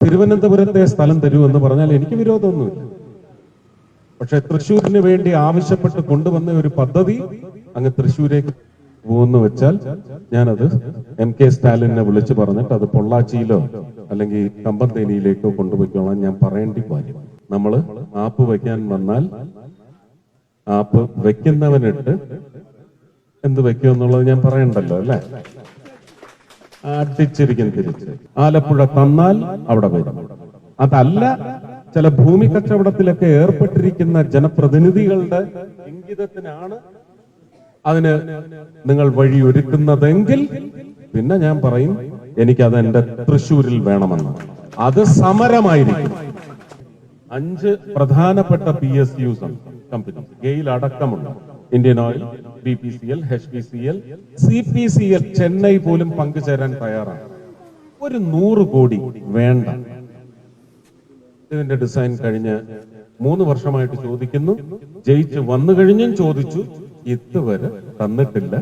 തിരുവനന്തപുരത്തെ സ്ഥലം തരൂ എന്ന് പറഞ്ഞാൽ എനിക്ക് വിരോധമൊന്നുമില്ല. പക്ഷെ തൃശ്ശൂരിന് വേണ്ടി ആവശ്യപ്പെട്ട് കൊണ്ടുവന്ന ഒരു പദ്ധതി അങ്ങ് തൃശ്ശൂരേക്ക് പോകുന്നു വെച്ചാൽ ഞാനത് MK സ്റ്റാലിനെ വിളിച്ചു പറഞ്ഞിട്ട് അത് പൊള്ളാച്ചിയിലോ അല്ലെങ്കിൽ കമ്പന്തേനിയിലേക്കോ കൊണ്ടുപോയിക്കോളാൻ ഞാൻ പറയേണ്ടി വരും. നമ്മള് ആപ്പ് വയ്ക്കാൻ വന്നാൽ ആപ്പ് വെക്കുന്നവനിട്ട് എന്ത് വെക്കുമെന്നുള്ളത് ഞാൻ പറയണ്ടല്ലോ, അല്ലെ? അടിച്ചിരിക്കും തിരിച്ച്. ആലപ്പുഴ തന്നാൽ അവിടെ വരും. അതല്ല, ചില ഭൂമി കച്ചവടത്തിലൊക്കെ ഏർപ്പെട്ടിരിക്കുന്ന ജനപ്രതിനിധികളുടെ ഇംഗിതത്തിനാണ് അതിന് നിങ്ങൾ വഴി ഒരുക്കുന്നതെങ്കിൽ പിന്നെ ഞാൻ പറയും എനിക്കത് എന്റെ തൃശ്ശൂരിൽ വേണമെന്ന്. അത് സമരമായിരിക്കും. 5 പ്രധാനപ്പെട്ട PSU കമ്പനി, ഗെയിൽ അടക്കമുള്ള Indian oil, BPCL, HPCL, CPCL, Chennai പോലും പങ്കുചേരാൻ തയ്യാറാണ്. ഒരു 100 കോടി വേണ്ട. ഇതിന്റെ ഡിസൈൻ കഴിഞ്ഞ് 3 വർഷമായിട്ട് ചോദിക്കുന്നു, ജയിച്ച് വന്നു കഴിഞ്ഞും ചോദിച്ചു, ഇതുവരെ തന്നിട്ടില്ല,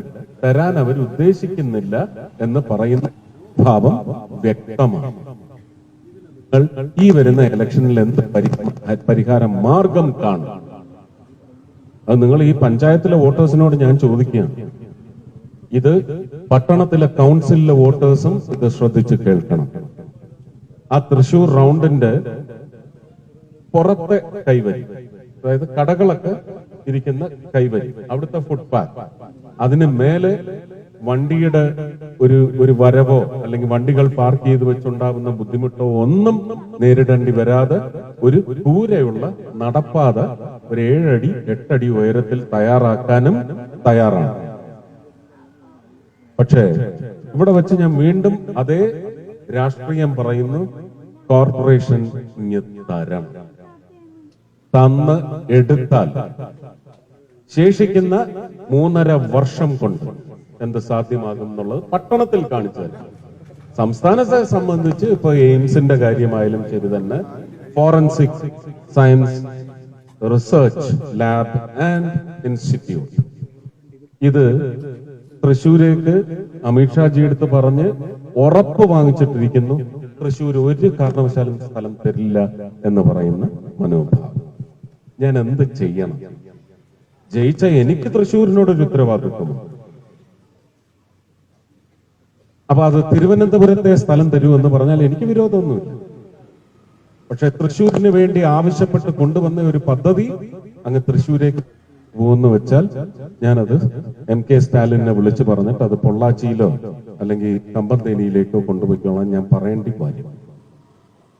തരാൻ അവർ ഉദ്ദേശിക്കുന്നില്ല എന്ന് പറയുന്ന ഭാവം വ്യക്തമാണ്. ഈ വരുന്ന ഇലക്ഷനിൽ എന്ത് പരിഹാര മാർഗം കാണും? അത് നിങ്ങൾ ഈ പഞ്ചായത്തിലെ വോട്ടേഴ്സിനോട് ഞാൻ ചോദിക്കുകയാണ്. ഇത് പട്ടണത്തിലെ കൗൺസിലിലെ വോട്ടേഴ്സും ഇത് ശ്രദ്ധിച്ച് കേൾക്കണം. ആ തൃശൂർ റൗണ്ടിന്റെ പുറത്തെ കൈവരി, അതായത് കടകളൊക്കെ ഇരിക്കുന്ന കൈവരി, അവിടുത്തെ ഫുട്പാത്ത്, അതിന് മേലെ വണ്ടിയുടെ ഒരു വരവോ അല്ലെങ്കിൽ വണ്ടികൾ പാർക്ക് ചെയ്ത് വെച്ചുണ്ടാകുന്ന ബുദ്ധിമുട്ടോ ഒന്നും നേരിടേണ്ടി വരാതെ ഒരു കൂരെയുള്ള നടപ്പാത ഒരു 7 അടി 8 അടി ഉയരത്തിൽ തയ്യാറാക്കാനും തയ്യാറാണ്. പക്ഷേ ഇവിടെ വെച്ച് ഞാൻ വീണ്ടും അതേ രാഷ്ട്രീയം പറയുന്നു. കോർപ്പറേഷൻ തരം തന്ന് എടുത്താൽ ശേഷിക്കുന്ന 3.5 വർഷം കൊണ്ട് എന്ത് സാധ്യമാകും എന്നുള്ളത് പട്ടണത്തിൽ കാണിച്ചു തരാം. സംസ്ഥാനത്തെ സംബന്ധിച്ച് ഇപ്പൊ എയിംസിന്റെ കാര്യമായാലും ശരി തന്നെ, forensic science research lab and institute, ഇത് തൃശ്ശൂരേക്ക് അമിത്ഷാജി എടുത്ത് പറഞ്ഞ് ഉറപ്പ് വാങ്ങിച്ചിട്ടിരിക്കുന്നു. തൃശ്ശൂർ ഒരു കാരണവശാലും സ്ഥലം തരില്ല എന്ന് പറയുന്ന മനോഭാവം. ഞാൻ എന്ത് ചെയ്യണം? ജയിച്ച എനിക്ക് തൃശ്ശൂരിനോടൊരു ഉത്തരവാദിത്വമാണ്. അപ്പൊ അത് തിരുവനന്തപുരത്തെ സ്ഥലം തരൂ എന്ന് പറഞ്ഞാൽ എനിക്ക് വിരോധമൊന്നുമില്ല. പക്ഷെ തൃശ്ശൂരിന് വേണ്ടി ആവശ്യപ്പെട്ട് കൊണ്ടുവന്ന ഒരു പദ്ധതി അങ്ങ് തൃശ്ശൂരേക്ക് പോകുന്നു വെച്ചാൽ ഞാനത് MK സ്റ്റാലിനെ വിളിച്ചു പറഞ്ഞിട്ട് അത് പൊള്ളാച്ചിയിലോ അല്ലെങ്കിൽ കമ്പന്തേനിയിലേക്കോ കൊണ്ടുപോയിക്കോളാൻ ഞാൻ പറയേണ്ടി വരും.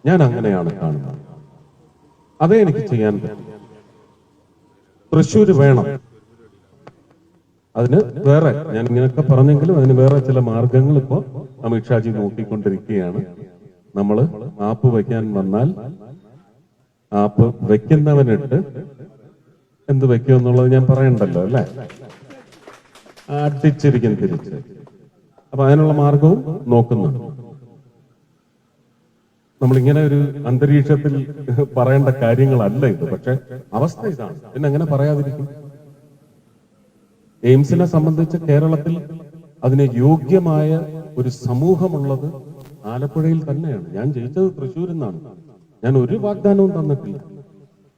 ഞാൻ അങ്ങനെയാണ് കാണുന്നത്. അതേ എനിക്ക് ചെയ്യാൻ പറ്റും. തൃശ്ശൂര് വേണം. അതിന് വേറെ, ഞാൻ ഇങ്ങനെയൊക്കെ പറഞ്ഞെങ്കിലും അതിന് വേറെ ചില മാർഗങ്ങൾ ഇപ്പോ അമിത്ഷാജി നോക്കിക്കൊണ്ടിരിക്കുകയാണ്. നമ്മള് ആപ്പ് വയ്ക്കാൻ വന്നാൽ ആപ്പ് വെക്കുന്നവനിട്ട് എന്ത് വെക്കുമെന്നുള്ളത് ഞാൻ പറയണ്ടല്ലോ, അല്ലെ? അടിച്ചിരിക്കും തിരിച്ച്. അപ്പൊ അതിനുള്ള മാർഗവും നോക്കുന്നുണ്ട്. നമ്മളിങ്ങനെ ഒരു അന്തരീക്ഷത്തിൽ പറയേണ്ട കാര്യങ്ങളല്ല ഇത്. പക്ഷെ അവസ്ഥ ഇതാണ്. പിന്നെ എങ്ങനെ പറയാതിരിക്കും? എയിംസിനെ സംബന്ധിച്ച് കേരളത്തിൽ അതിന് യോഗ്യമായ ഒരു സമൂഹമുള്ളത് ആലപ്പുഴയിൽ തന്നെയാണ്. ഞാൻ ജയിച്ചത് തൃശ്ശൂരിൽ നിന്നാണ്. ഞാൻ ഒരു വാഗ്ദാനവും തന്നിട്ടില്ല.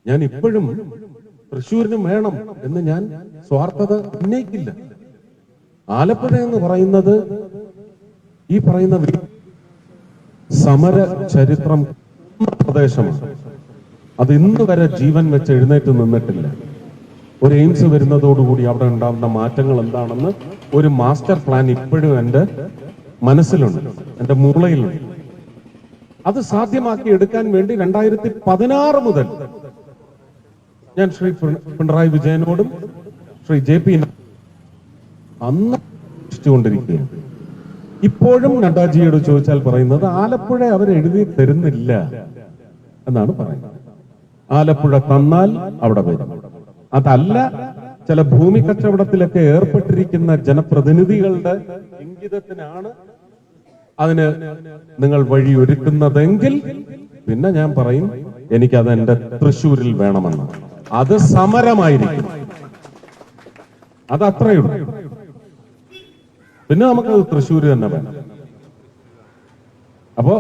ഞാൻ ഇപ്പോഴും തൃശ്ശൂരിന് വേണം എന്ന് ഞാൻ സ്വാർത്ഥത ഉന്നയിക്കില്ല. ആലപ്പുഴ എന്ന് പറയുന്നത് ഈ പറയുന്ന സമര ചരിത്രം പ്രദേശമാണ്. അത് ഇന്ന് വരെ ജീവൻ വെച്ച് എഴുന്നേറ്റ് നിന്നിട്ടില്ല. ഒരു എയിംസ് വരുന്നതോടുകൂടി അവിടെ ഉണ്ടാകുന്ന മാറ്റങ്ങൾ എന്താണെന്ന് ഒരു മാസ്റ്റർ പ്ലാൻ ഇപ്പോഴും എന്റെ മനസ്സിലുണ്ട്, എന്റെ മൂളയിലുണ്ട്. അത് സാധ്യമാക്കി എടുക്കാൻ വേണ്ടി 2016 മുതൽ ഞാൻ ശ്രീ പിണറായി വിജയനോടും ശ്രീ JP അന്ന് കൊണ്ടിരിക്കുകയാണ്. ഇപ്പോഴും നഡ്ഡാജിയോട് ചോദിച്ചാൽ പറയുന്നത് ആലപ്പുഴ അവർ എഴുതി തരുന്നില്ല എന്നാണ് പറയുന്നത്. ആലപ്പുഴ തന്നാൽ അവിടെ വരും. അതല്ല, ചില ഭൂമി കച്ചവടത്തിലൊക്കെ ഏർപ്പെട്ടിരിക്കുന്ന ജനപ്രതിനിധികളുടെ ഇംഗിതത്തിനാണ് അതിന് നിങ്ങൾ വഴി ഒരുക്കുന്നതെങ്കിൽ പിന്നെ ഞാൻ പറയും എനിക്കത് എന്റെ തൃശ്ശൂരിൽ വേണമെന്ന്. അത് സമരമായിരിക്കും. അത് അത്രയുള്ളൂ. പിന്നെ നമുക്കത് തൃശ്ശൂർ തന്നെ വേണം. അപ്പോ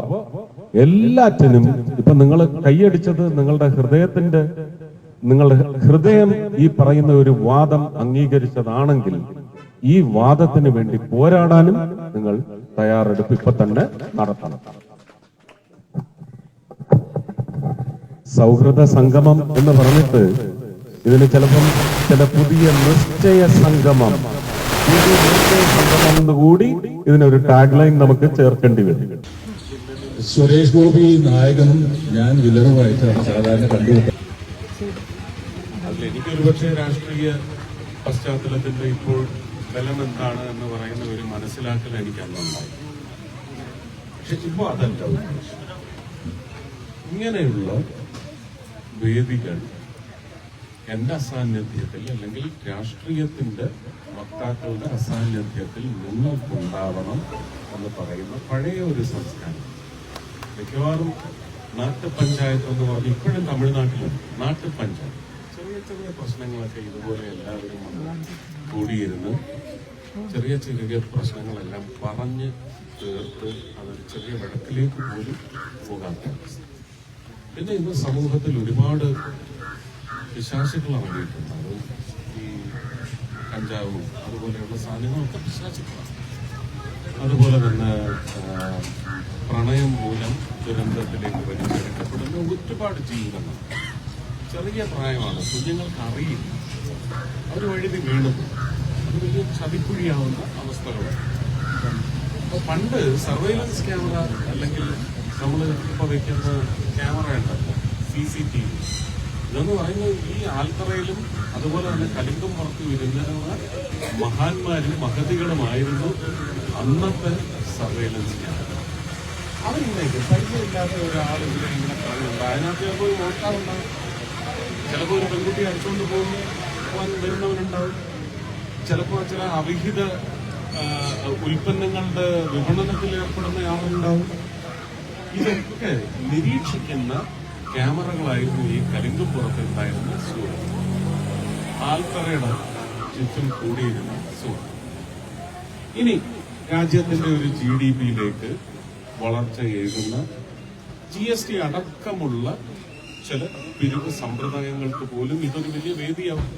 എല്ലാറ്റിനും ഇപ്പൊ നിങ്ങൾ കൈയടിച്ചത് നിങ്ങളുടെ ഹൃദയം ഈ പറയുന്ന ഒരു വാദം അംഗീകരിച്ചതാണെങ്കിൽ ഈ വാദത്തിന് വേണ്ടി പോരാടാനും നിങ്ങൾ തയ്യാറെടുപ്പ് ഇപ്പൊ തന്നെ നടത്തണം. സൗഹൃദ സംഗമം എന്ന് പറഞ്ഞിട്ട് ഇതിന് ചിലപ്പം ചില പുതിയ നിശ്ചയ സംഗമം കൂടി ഇതിനൊരു ടാഗ് ലൈൻ നമുക്ക് ചേർക്കേണ്ടി വരും. സുരേഷ് ഗോപി നായകനും ഞാൻ വില്ലറുമായിട്ടാണ് സാധാരണ കണ്ടുപിട്ടത്. അതിൽ എനിക്കൊരു പക്ഷേ രാഷ്ട്രീയ പശ്ചാത്തലത്തിന്റെ ഇപ്പോൾ ബലം എന്താണ് എന്ന് പറയുന്ന ഒരു മനസ്സിലാക്കൽ എനിക്ക് അന്നുണ്ടായി. പക്ഷെ ഇപ്പോ അതല്ല, ഇങ്ങനെയുള്ള വേദികൾ എന്റെ അസാന്നിധ്യത്തിൽ അല്ലെങ്കിൽ രാഷ്ട്രീയത്തിന്റെ വക്താക്കളുടെ അസാന്നിധ്യത്തിൽ നിങ്ങൾക്കുണ്ടാവണം എന്ന് പറയുന്ന പഴയ ഒരു സംസ്കാരം. മിക്കവാറും നാട്ടുപഞ്ചായത്ത് എന്ന് പറഞ്ഞ് ഇപ്പോഴും തമിഴ്നാട്ടിലും നാട്ടുപഞ്ചായത്ത് ചെറിയ ചെറിയ പ്രശ്നങ്ങളൊക്കെ ഇതുപോലെ എല്ലാവരും കൂടിയിരുന്ന് ചെറിയ ചെറിയ പ്രശ്നങ്ങളെല്ലാം പറഞ്ഞ് തീർത്ത് അതൊരു ചെറിയ വഴക്കിലേക്ക് പോലും പോകാത്ത അവസ്ഥ. പിന്നെ ഇന്ന് സമൂഹത്തിൽ ഒരുപാട് പിശാചുക്കൾ ഇറങ്ങിയിട്ടുണ്ട്. അത് ഈ കഞ്ചാവും അതുപോലെയുള്ള സാധനങ്ങളൊക്കെ പിശാചുക്കളാണ്. അതുപോലെ തന്നെ പ്രണയം മൂലം ദുരന്തത്തിലേക്ക് വലിച്ചെടുക്കപ്പെടുന്ന ഒരുപാട് ജീവിതങ്ങൾ. ചെറിയ പ്രായമാണ്, കുഞ്ഞുങ്ങൾക്ക് അറിയില്ല, അവർ വഴുതി വീണു, അത് വലിയ ചതിക്കുഴിയാവുന്ന അവസ്ഥകളാണ്. അപ്പൊ പണ്ട് സർവൈലൻസ് ക്യാമറ അല്ലെങ്കിൽ നമ്മൾ ഇപ്പൊ വെക്കുന്ന ക്യാമറ ഉണ്ടല്ലോ, CCTV, ഇതെന്ന് പറയുന്നത് ഈ ആൽത്തറയിലും അതുപോലെ തന്നെ കലിങ്കം പുറത്ത് വരുന്ന മഹാന്മാരും മഹതികളുമായിരുന്നു അന്നത്തെ സർവൈലൻസ് ക്യാമറ. അവരിന്നേക്ക് പരിചയമില്ലാത്ത ഒരാൾ ഇങ്ങനെ പറയുന്നുണ്ട്, അതിനകത്ത് ചിലപ്പോൾ ഒരു മോഷ്ടാവുണ്ടാവും, ചിലപ്പോൾ ഒരു പെൺകുട്ടി അടിച്ചുകൊണ്ട് പോകാൻ വരുന്നവരുണ്ടാവും, ചിലപ്പോൾ ചില അവിഹിത ഉൽപ്പന്നങ്ങളുടെ വിപണനത്തിൽ ഏർപ്പെടുന്ന ആളുണ്ടാവും. ഇതൊക്കെ നിരീക്ഷിക്കുന്ന ക്യാമറകളായിരുന്നു ഈ കലിങ്കുംപുറത്ത് ഉണ്ടായിരുന്ന സുഹൃത്ത്, ആൽത്തറയുടെ ചുറ്റും കൂടിയിരുന്ന സുഹൃത്ത്. ഇനി രാജ്യത്തിന്റെ ഒരു GDP-യിലേക്ക് വളർച്ചയേകുന്ന GST അടക്കമുള്ള ചില പിരിവ് സമ്പ്രദായങ്ങൾക്ക് പോലും ഇതൊരു വലിയ വേദിയാവും.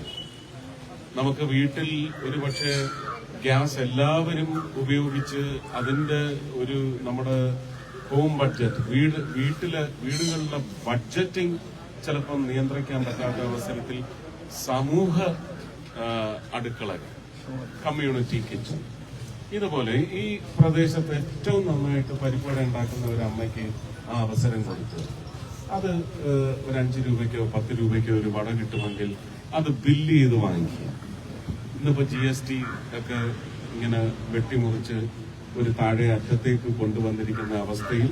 നമുക്ക് വീട്ടിൽ ഒരു പക്ഷേ ഗ്യാസ് എല്ലാവരും ഉപയോഗിച്ച് അതിന്റെ ഒരു നമ്മുടെ ഹോം ബഡ്ജറ്റ് വീടുകളിലെ ബഡ്ജറ്റിംഗ് ചിലപ്പം നിയന്ത്രിക്കാൻ പറ്റാത്ത അവസരത്തിൽ സമൂഹ അടുക്കളകൾ, കമ്മ്യൂണിറ്റി കിച്ചൺ, ഇതുപോലെ ഈ പ്രദേശത്ത് ഏറ്റവും നന്നായിട്ട് പരിപ്പട ഉണ്ടാക്കുന്ന ഒരു അമ്മയ്ക്ക് ആ അവസരം കൊടുത്ത് അത് ഒരു 5 രൂപയ്ക്കോ 10 രൂപയ്ക്കോ ഒരു വട കിട്ടുമെങ്കിൽ അത് ബില്ല് ചെയ്ത് വാങ്ങിക്കുക. ഇന്നിപ്പോ GST ഒക്കെ ഇങ്ങനെ വെട്ടിമുറിച്ച് ഒരു താഴെ അറ്റത്തേക്ക് കൊണ്ടുവന്നിരിക്കുന്ന അവസ്ഥയിൽ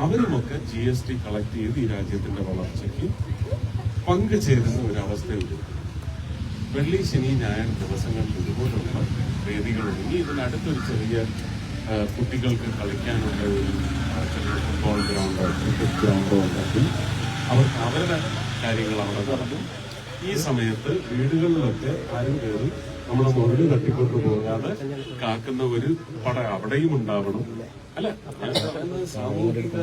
അവരുമൊക്കെ GST കളക്ട് ചെയ്ത് ഈ രാജ്യത്തിന്റെ വളർച്ചയ്ക്ക് പങ്കുചേരുന്ന ഒരു അവസ്ഥയുണ്ട്. വെള്ളി, ശനി, ഞായർ ദിവസങ്ങളിൽ ഇതുപോലുള്ള വേദികളുണ്ട്. ഇനി ഇതിനടുത്തൊരു ചെറിയ കുട്ടികൾക്ക് കളിക്കാനുള്ള ഒരു ചെറിയ ഫുട്ബോൾ ഗ്രൗണ്ടോ ക്രിക്കറ്റ് ഗ്രൗണ്ടോ ഉണ്ടെങ്കിൽ അവർക്ക് അവരുടെ കാര്യങ്ങൾ അവിടെ നടക്കും. ഈ സമയത്ത് വീടുകളിലൊക്കെ ആരും കയറി നമ്മളെ മുകളിൽ തട്ടിക്കൊണ്ടു പോകാതെ കാക്കുന്ന ഒരു പട അവിടെയും ഉണ്ടാവണം. അല്ല, സാമൂഹിക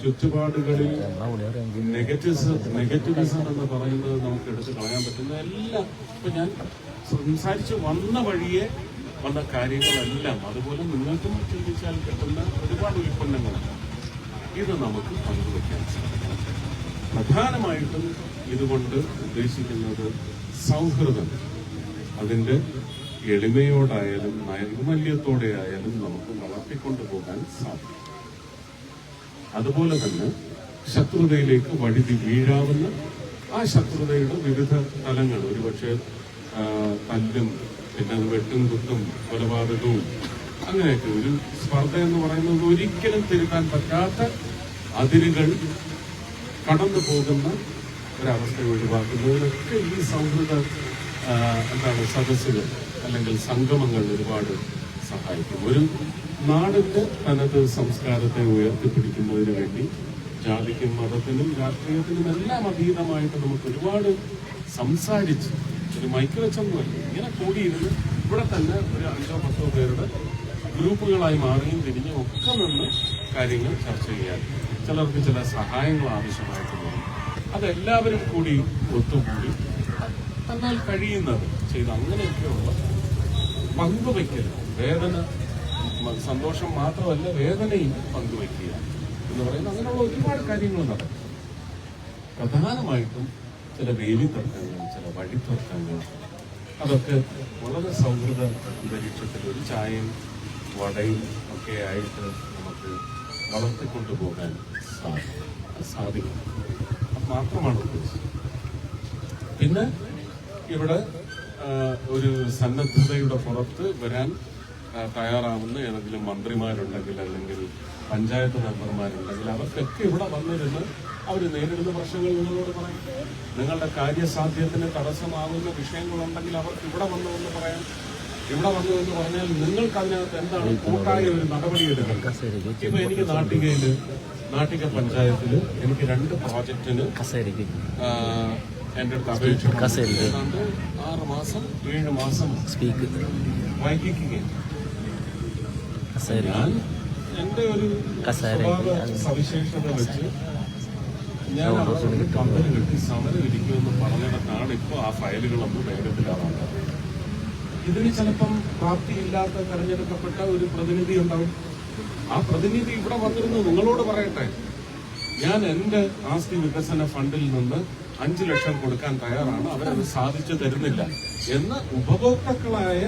ചുറ്റുപാടുകളിൽ നെഗറ്റിവിസം എന്ന് പറയുന്നത് നമുക്ക് എടുത്ത് കളയാൻ പറ്റുന്ന എല്ലാം ഇപ്പൊ ഞാൻ സംസാരിച്ച് വന്ന വഴിയെ വന്ന കാര്യങ്ങളെല്ലാം അതുപോലെ നിങ്ങൾക്കും ചിന്തിച്ചാൽ കിട്ടുന്ന ഒരുപാട് ഉൽപ്പന്നങ്ങളുണ്ട്. ഇത് നമുക്ക് പങ്കുവയ്ക്കാൻ സാധിക്കണം. പ്രധാനമായിട്ടും ഇതുകൊണ്ട് ഉദ്ദേശിക്കുന്നത് സൗഹൃദം. അതിന്റെ എളിമയോടായാലും നൈർമല്യത്തോടെ ആയാലും നമുക്ക് വളർത്തിക്കൊണ്ടുപോകാൻ സാധിക്കും. അതുപോലെ തന്നെ ശത്രുതയിലേക്ക് വഴുതി വീഴാവുന്ന ആ ശത്രുതയുടെ വിവിധ തലങ്ങൾ, ഒരുപക്ഷെ തല്ലും, പിന്നെ അത് വെട്ടും കുത്തും കൊലപാതകവും, അങ്ങനെയൊക്കെ ഒരു സ്പർദ്ധ എന്ന് പറയുന്നത് ഒരിക്കലും തിരുത്താൻ പറ്റാത്ത അതിരുകൾ കടന്നു പോകുന്ന ഒരവസ്ഥ ഒഴിവാക്കുന്നതിനൊക്കെ ഈ സൗഹൃദ സദസ്സുകൾ അല്ലെങ്കിൽ സംഗമങ്ങൾ ഒരുപാട് സഹായിക്കും. ഒരു നാടിന്റെ തനത് സംസ്കാരത്തെ ഉയർത്തിപ്പിടിക്കുന്നതിന് വേണ്ടി ജാതിക്കും മതത്തിനും രാഷ്ട്രീയത്തിനും എല്ലാം അതീതമായിട്ട് നമുക്ക് ഒരുപാട് സംസാരിച്ച് ഒരു മൈക്ക് വെച്ചൊന്നുമല്ല, ഇങ്ങനെ കൂടിയിരുന്ന് ഇവിടെ തന്നെ ഒരു 5-10 പേരുടെ ഗ്രൂപ്പുകളായി മാറിയും തിരിഞ്ഞും ഒക്കെ നിന്ന് കാര്യങ്ങൾ ചർച്ച ചെയ്യാൻ ചിലർക്ക് ചില സഹായങ്ങൾ ആവശ്യമായിട്ട് വരും. അതെല്ലാവരും കൂടി ഒത്തുകൂടി എന്നാൽ കഴിയുന്നത് ചെയ്ത് അങ്ങനെയൊക്കെയുള്ള പങ്കുവയ്ക്കൽ, വേദന, സന്തോഷം മാത്രമല്ല വേദനയും പങ്കുവയ്ക്കുക എന്ന് പറയുന്ന അങ്ങനെയുള്ള ഒരുപാട് കാര്യങ്ങൾ നടക്കും. പ്രധാനമായിട്ടും ചില വേലിത്തർക്കങ്ങൾ, ചില വഴിത്തർക്കങ്ങൾ, അതൊക്കെ വളരെ സൗഹൃദ അന്തരീക്ഷത്തിൽ ഒരു ചായയും വടയും ഒക്കെ ആയിട്ട് നമുക്ക് വളർത്തിക്കൊണ്ടുപോകാൻ സാധിക്കും. അത് മാത്രമാണ് ഉദ്ദേശിച്ചത്. പിന്നെ ഇവിടെ ഒരു സന്നദ്ധതയുടെ പുറത്ത് വരാൻ തയ്യാറാവുന്ന ഏതെങ്കിലും മന്ത്രിമാരുണ്ടെങ്കിൽ അല്ലെങ്കിൽ പഞ്ചായത്ത് മെമ്പർമാരുണ്ടെങ്കിൽ അവർക്കൊക്കെ ഇവിടെ വന്നിരുന്ന് അവർ നേരിടുന്ന പ്രശ്നങ്ങൾ നിങ്ങളോട് പറയും. നിങ്ങളുടെ കാര്യസാധ്യത്തിന് തടസ്സമാകുന്ന വിഷയങ്ങളുണ്ടെങ്കിൽ അവർക്ക് ഇവിടെ വന്നുവെന്ന് പറയാം. ഇവിടെ വന്നുവെന്ന് പറഞ്ഞാൽ നിങ്ങൾക്ക് അതിനകത്ത് എന്താണ് കൂട്ടായ ഒരു നടപടിയെടുക്കണം. ഇപ്പൊ എനിക്ക് നാട്ടിക പഞ്ചായത്തില് എനിക്ക് 2 പ്രോജക്റ്റിന് എന്റെ അടുത്ത് അപേക്ഷ ഏതാണ്ട് 6 മാസം 7 മാസം വൈകിക്കുകയാണ്. ഞാൻ എന്റെ ഒരു സ്വഭാവ സവിശേഷത വെച്ച് ഞാൻ അവർക്ക് കമ്പനി കിട്ടി സമരം ഇരിക്കുമെന്ന് പറഞ്ഞിടത്താണ് ഇപ്പോൾ ആ ഫയലുകളൊന്നും വേഗത്തിലാവാണ്. ഇതിന് ചിലപ്പം പ്രാപ്തിയില്ലാത്ത തെരഞ്ഞെടുക്കപ്പെട്ട ഒരു പ്രതിനിധി ഉണ്ടാവും. ആ പ്രതിനിധി ഇവിടെ വന്നിരുന്നു നിങ്ങളോട് പറയട്ടെ, ഞാൻ എന്റെ ആസ്തി വികസന ഫണ്ടിൽ നിന്ന് 5 ലക്ഷം കൊടുക്കാൻ തയ്യാറാണ്, അവരത് സാധിച്ചു തരുന്നില്ല എന്ന് ഉപഭോക്താക്കളായ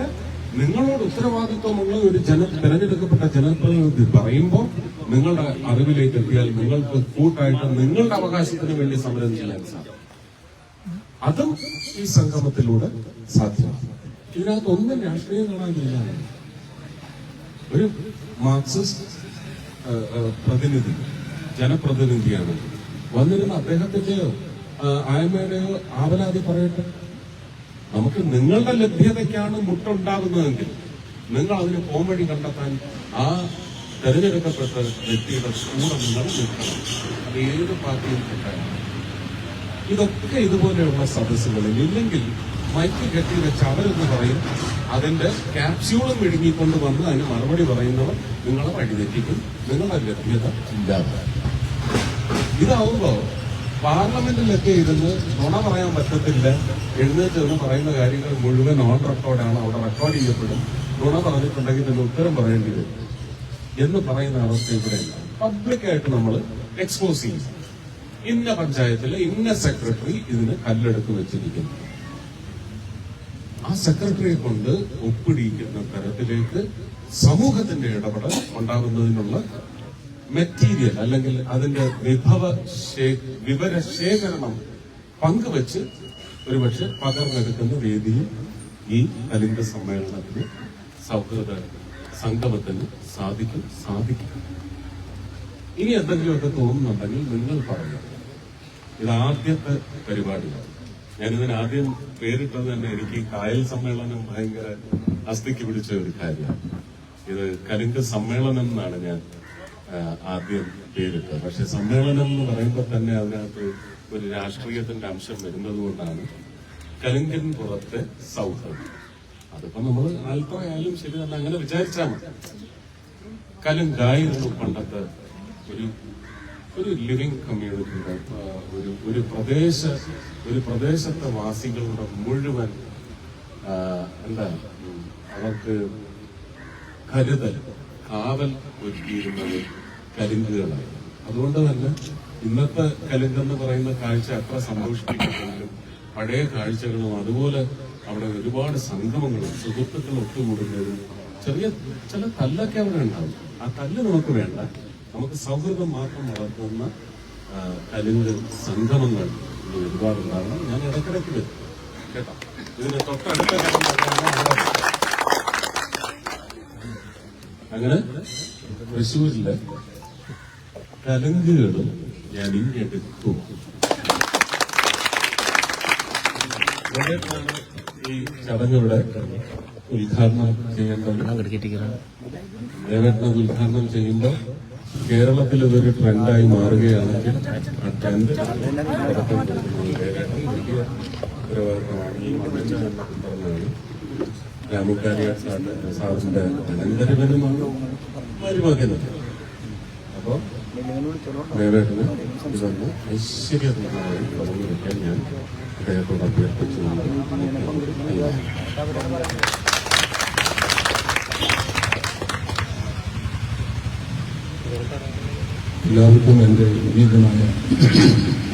നിങ്ങളോട് ഉത്തരവാദിത്വമുള്ള ഒരു തെരഞ്ഞെടുക്കപ്പെട്ട ജനപ്രതിനിധി പറയുമ്പോൾ നിങ്ങളുടെ അറിവിലേക്ക് എത്തിയാൽ നിങ്ങൾക്ക് കൂട്ടായിട്ട് നിങ്ങളുടെ അവകാശത്തിന് വേണ്ടി സമരം ചെയ്യാൻ സാധിക്കും. അതും ഈ സംഗമത്തിലൂടെ സാധ്യമാണ്. ഇതിനകത്ത് ഒന്നും രാഷ്ട്രീയം കാണാനില്ല. ഒരു മാർക്സിസ്റ്റ് പ്രതിനിധി, ജനപ്രതിനിധിയാണ് വന്നിരുന്ന അദ്ദേഹത്തിന്റെയോ ആയ്മയുടെയോ ആവലാതി പറയട്ടെ. നമുക്ക് നിങ്ങളുടെ ലഭ്യതയ്ക്കാണ് മുട്ടുണ്ടാകുന്നതെങ്കിൽ നിങ്ങൾ അതിന് പോംവഴി കണ്ടെത്താൻ ആ തെരഞ്ഞെടുക്കപ്പെട്ട വ്യക്തിയുടെ കൂടെ നിങ്ങൾ നിൽക്കണം. അത് ഏത് പാർട്ടിയും കിട്ടാൻ. ഇതൊക്കെ ഇതുപോലെയുള്ള സദസ്സുകളിൽ ഇല്ലെങ്കിൽ മൈക്ക് കെട്ടി വെച്ച് അവരെന്ന് പറയും, അതിന്റെ ക്യാപ്സ്യൂളും വിഴുങ്ങിക്കൊണ്ട് വന്ന് അതിന് മറുപടി പറയുന്നവർ നിങ്ങളെ വഴിതെറ്റിക്കും, നിങ്ങളുടെ ലഭ്യത ഇല്ലാതെ. ഇതാവുമ്പോ പാർലമെന്റിലൊക്കെ ഇരുന്ന് നുണ പറയാൻ പറ്റത്തില്ല, എഴുന്നേറ്റ് പറയുന്ന കാര്യങ്ങൾ മുഴുവൻ ഓൺ റെക്കോർഡാണ്, അവിടെ റെക്കോർഡ് ചെയ്യപ്പെടും, നുണ പറഞ്ഞിട്ടുണ്ടെങ്കിൽ ഇതിന് ഉത്തരം പറയേണ്ടി വരും എന്ന് പറയുന്ന അവസ്ഥ ഇവിടെ പബ്ലിക്കായിട്ട് നമ്മൾ എക്സ്പോസ് ചെയ്യും. ഇന്ന പഞ്ചായത്തിലെ ഇന്ന സെക്രട്ടറി ഇതിന് കല്ലെടുത്ത് വെച്ചിരിക്കുന്നു. ആ സെക്രട്ടറിയെ കൊണ്ട് ഒപ്പിടിയിക്കുന്ന തരത്തിലേക്ക് സമൂഹത്തിന്റെ ഇടപെടൽ ഉണ്ടാകുന്നതിനുള്ള മെറ്റീരിയൽ അല്ലെങ്കിൽ അതിന്റെ വിവരശേഖരണം പങ്കുവെച്ച് ഒരുപക്ഷെ പകർന്നെടുക്കുന്ന വേദിയും ഈ കലിംഗ സമ്മേളനത്തിന്, സൗഹൃദ സംഗമത്തിന് സാധിക്കും. ഇനി എന്തെങ്കിലുമൊക്കെ തോന്നുന്നുണ്ടെങ്കിൽ നിങ്ങൾ പറയുക. ഇത് ആദ്യത്തെ പരിപാടിയാണ്. ഞാനിതിന് ആദ്യം പേരിട്ടത് തന്നെ എനിക്ക് കായൽ സമ്മേളനം ഭയങ്കര അസ്ഥിക്ക് പിടിച്ച ഒരു കാര്യമാണ്. ഇത് കലിംഗ സമ്മേളനം എന്നാണ് ഞാൻ ആദ്യം പേരിട്ടത്. പക്ഷെ സമ്മേളനം എന്ന് പറയുമ്പോൾ തന്നെ അതിനകത്ത് ഒരു രാഷ്ട്രീയത്തിന്റെ അംശം വരുന്നത് കൊണ്ടാണ് കലിംഗൻ പുറത്തെ സൗഹൃദം. അതിപ്പോ നമ്മൾ ആൽപ്പയായാലും ശരി തന്നെ അങ്ങനെ വിചാരിച്ചാൽ മതി. കലിംഗായിരുന്നു പണ്ടത്തെ ഒരു ലിവിങ് കമ്മ്യൂണിറ്റിയുടെ ഒരു പ്രദേശത്തെ വാസികളുടെ മുഴുവൻ അവർക്ക് കരുതൽ, കാവൽ ഒരുക്കിയിരുന്നത് കലിംഗുകളാണ്. അതുകൊണ്ട് തന്നെ ഇന്നത്തെ കലിംഗെന്ന് പറയുന്ന കാഴ്ച അത്ര സന്തോഷിപ്പിക്കുന്നെങ്കിലും പഴയ കാഴ്ചകളും അതുപോലെ അവിടെ ഒരുപാട് സംഗമങ്ങളും സുഹൃത്തുക്കൾ ഒത്തുകൂടുന്നതും ചില തല്ലൊക്കെ അവിടെ ഉണ്ടാവും. ആ തല്ല് നമുക്ക് വേണ്ട, നമുക്ക് സൗഹൃദം മാത്രം വളർത്തുന്ന കലിംഗ സംഗമങ്ങൾ ഒരുപാടുണ്ടാകണം. ഞാൻ ഇടയ്ക്കിടയ്ക്ക് വരും കേട്ടോ. ഇതിന് തൊട്ടടുത്ത അങ്ങനെ തൃശ്ശൂരിലെ കലിംഗുകളും ഞാൻ ഇങ്ങെടുത്തു. ഈ ചടങ്ങിവിടെ ഉദ്ഘാടനം ചെയ്യേണ്ടത് ദേവേട്ടനത് ഉദ്ഘാടനം ചെയ്യുമ്പോൾ കേരളത്തിൽ ഇതൊരു ട്രെൻഡായി മാറുകയാണെങ്കിൽ ആ ട്രെൻഡ് ഈ മണ്ണിന്റെ പറഞ്ഞാണ് രാമുക്കാരിയ സാറിന്റെ അനന്തരവനുമാണ് മരുമകൻ. അപ്പൊ ദയവായിട്ട് ഇതൊന്ന് ഐശ്വര്യപൂർണ്ണമായി പറഞ്ഞു വയ്ക്കാൻ ഞാൻ അദ്ദേഹത്തോട് അഭ്യർത്ഥിച്ചുകൊണ്ട് എല്ലാവർക്കും എൻ്റെ വിനീതമായ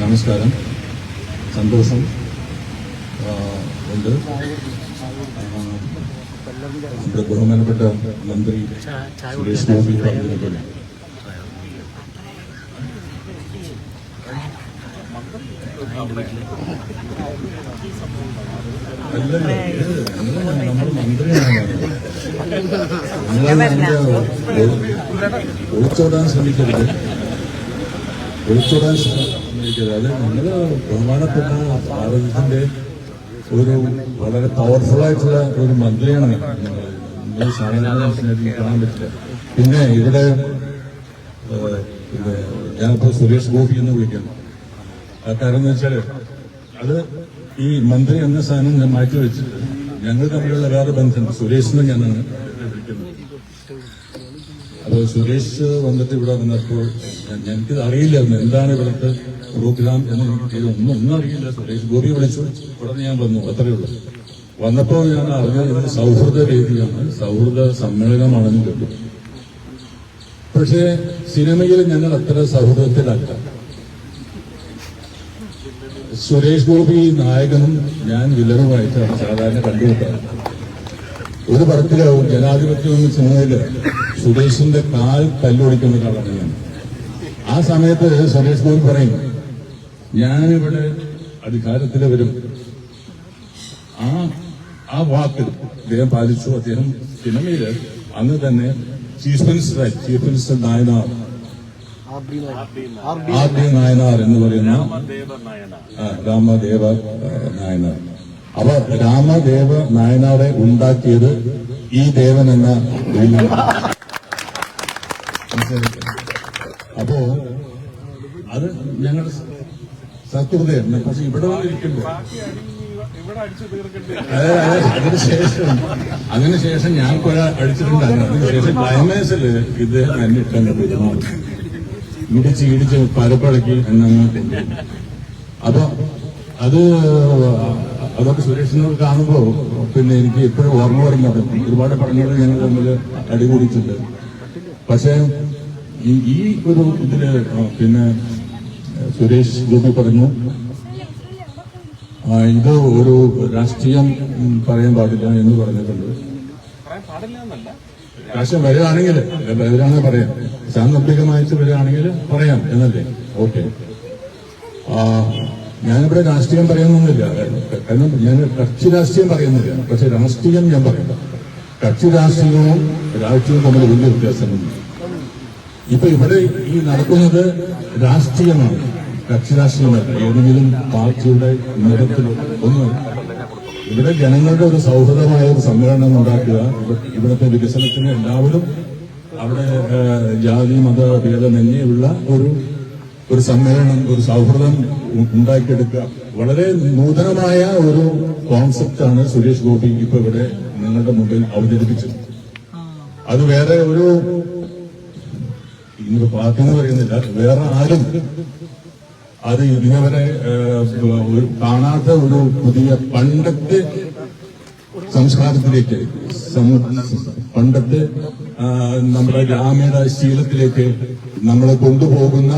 നമസ്കാരം. സന്തോഷം ഉണ്ട്. നമ്മുടെ ബഹുമാനപ്പെട്ട മന്ത്രി സുരേഷ് ഗോപി പറഞ്ഞതുപോലെ നമ്മൾ മന്ത്രിയാണ്. ഒളിച്ചോടാൻ ശ്രമിക്കരുത്. അത് നമ്മൾ ബഹുമാനപ്പെട്ട ഭാരതത്തിന്റെ ഒരു വളരെ പവർഫുൾ ആയിട്ടുള്ള ഒരു മന്ത്രിയാണ്. നമ്മൾ സാധാരണ മനുഷ്യനായിട്ട് കാണാൻ പറ്റില്ല. പിന്നെ ഇവിടെ ഞാനിപ്പോ സുരേഷ് ഗോപി എന്ന് വിളിക്കുന്നു. ആ കാരണം എന്ന് വെച്ചാല് അത് ഈ മന്ത്രി എന്ന സ്ഥാനം ഞാൻ മാറ്റി വെച്ചിട്ട് ഞങ്ങൾ തമ്മിലുള്ള വേറെ ബന്ധമുണ്ട്. സുരേഷിനെ ഞാനാണ് വിളിക്കുന്നത്. അപ്പോൾ സുരേഷ് വന്നിട്ട് ഇവിടെ വന്നപ്പോൾ എനിക്കിത് അറിയില്ലായിരുന്നു എന്താണ് ഇവിടുത്തെ പ്രോഗ്രാം എന്ന് എനിക്ക് ഒന്നും അറിയില്ല. സുരേഷ് ഗോപി വിളിച്ചു, ഉടനെ ഞാൻ വന്നു, അത്രയേ ഉള്ളൂ. വന്നപ്പോൾ ഞാൻ അറിഞ്ഞത് ഇത് സൗഹൃദ വേദിയാണ്, സൗഹൃദ സമ്മേളനമാണെന്ന് കേട്ടു. പക്ഷേ സിനിമയിൽ ഞങ്ങൾ അത്ര സൗഹൃദത്തിലല്ല. സുരേഷ് ഗോപി നായകനും ഞാൻ വില്ലറുമായിട്ടാണ് സാധാരണ കണ്ടുകിട്ടാറ്. ഒരു പടത്തിലാവും ജനാധിപത്യം എന്ന സിനിമയില് സുരേഷിന്റെ കാൽ തല്ലൊടിക്കുന്ന ഒരാളാണ് ഞാൻ. ആ സമയത്ത് സുരേഷ് ഗോപി പറയും, ഞാനിവിടെ അധികാരത്തിൽ വരും. ആ വാക്ക് അദ്ദേഹം പാലിച്ചു. അദ്ദേഹം സിനിമയില് അന്ന് തന്നെ chief minister Nayanar, RD. Nayanar എന്ന് പറയുന്ന രാമദേവ നായനാർ. അപ്പൊ രാമദേവ നായനാറെ ഉണ്ടാക്കിയത് ഈ ദേവൻ എന്ന അപ്പോ അത് ഞങ്ങൾ സത്കൃതയാണ്. പക്ഷെ ഇവിടെ വന്നിരിക്കുമ്പോ അതിനുശേഷം ഞാൻ കുറെ അടിച്ചിട്ടുണ്ടായിരുന്നു. അതിനുശേഷം ക്ലൈമാക്സില് ഇദ്ദേഹം എന്നെ ഇടിച്ച് പരപ്പളക്കി എന്നങ്ങ്. അപ്പൊ അതൊക്കെ സുരേഷിനോട് കാണുമ്പോ പിന്നെ എനിക്ക് എപ്പോഴും ഓർമ്മ വരുന്നത് ഒരുപാട് പടങ്ങൾ ഞങ്ങൾ തമ്മിൽ അടികൂടിയിട്ടുണ്ട്. പക്ഷെ ഈ ഒരു ഇതില് പിന്നെ സുരേഷ് ഗോപി പറഞ്ഞു, ഇത് ഒരു രാഷ്ട്രീയം പറയാൻ പാടില്ല എന്ന് പറഞ്ഞിട്ടുണ്ട്. രാഷ്ട്രീയം വരികയാണെങ്കിൽ എതിരാണ് പറയാം, സാന്ദർഭികമായിട്ട് വരികയാണെങ്കിൽ പറയാം എന്നല്ലേ. ഓക്കെ, ഞാനിവിടെ രാഷ്ട്രീയം പറയുന്നൊന്നുമില്ല. കാരണം ഞാൻ കക്ഷി രാഷ്ട്രീയം പറയുന്നില്ല. പക്ഷെ രാഷ്ട്രീയം ഞാൻ പറയാം. കക്ഷി രാഷ്ട്രീയവും രാഷ്ട്രീയവും തമ്മിൽ വലിയ വ്യത്യാസമുണ്ട്. ഇപ്പൊ ഇവിടെ ഈ നടക്കുന്നത് രാഷ്ട്രീയമാണ്, കക്ഷി രാഷ്ട്രീയമല്ല. ഏതെങ്കിലും പാർട്ടിയുടെ നിരത്തിൽ ഒന്നും. ഇവിടെ ജനങ്ങളുടെ ഒരു സൗഹൃദമായ ഒരു സമ്മേളനം ഉണ്ടാക്കുക, ഇവിടുത്തെ വികസനത്തിന് എല്ലാവരും അവിടെ ജാതി മത ഭേദമന്യുള്ള ഒരു സമ്മേളനം, ഒരു സൗഹൃദം ഉണ്ടാക്കിയെടുക്കുക. വളരെ നൂതനമായ ഒരു കോൺസെപ്റ്റാണ് സുരേഷ് ഗോപി ഇപ്പൊ ഇവിടെ നിങ്ങളുടെ മുമ്പിൽ അവതരിപ്പിച്ചത്. അത് വേറെ ഒരു ഇന്ന് പാർട്ടി എന്ന് പറയുന്നില്ല, വേറെ ആരും അത് ഇതുവരെ കാണാത്ത ഒരു പുതിയ പണ്ടത്തെ സംസ്കാരത്തിലേക്ക്, പണ്ടത്തെ നമ്മുടെ ഗ്രാമീണ ശീലത്തിലേക്ക് നമ്മളെ കൊണ്ടുപോകുന്ന